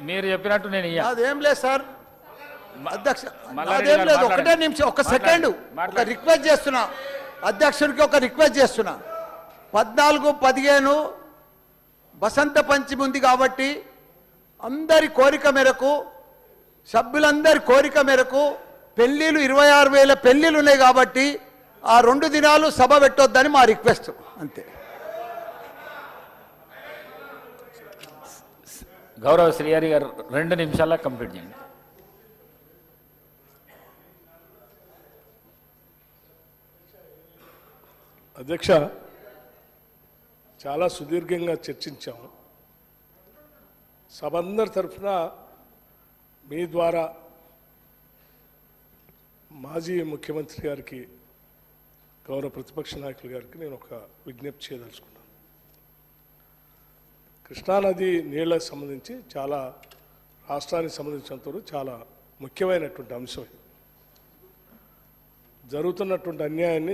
మీరు చెప్పినట్టు నేను అదేం లేదు సార్ అధ్యక్ష, అదేం లేదు. ఒకటే నిమిషం, ఒక సెకండ్, ఒక రిక్వెస్ట్ చేస్తున్నా అధ్యక్షుడికి, ఒక రిక్వెస్ట్ చేస్తున్నా. 14, 15 వసంత పంచమి ఉంది కాబట్టి అందరి కోరిక మేరకు, సభ్యులందరి కోరిక మేరకు పెళ్లిళ్ళు 26,000 పెళ్లిళ్ళు ఉన్నాయి కాబట్టి ఆ 2 దినాలు సభ పెట్టొద్దని మా రిక్వెస్ట్, అంతే. గౌరవ శ్రీహరి గారు 2 నిమిషాల్లో కంప్లీట్ చేయండి. అధ్యక్ష, చాలా సుదీర్ఘంగా చర్చించాము. సభ అందరి తరఫున మీ ద్వారా మాజీ ముఖ్యమంత్రి గారికి, గౌరవ ప్రతిపక్ష నాయకులు గారికి నేను ఒక విజ్ఞప్తి చేయదలుచుకున్నాను. కృష్ణానది నీళ్లకు సంబంధించి చాలా రాష్ట్రానికి సంబంధించినంతవరకు చాలా ముఖ్యమైనటువంటి అంశం. జరుగుతున్నటువంటి అన్యాయాన్ని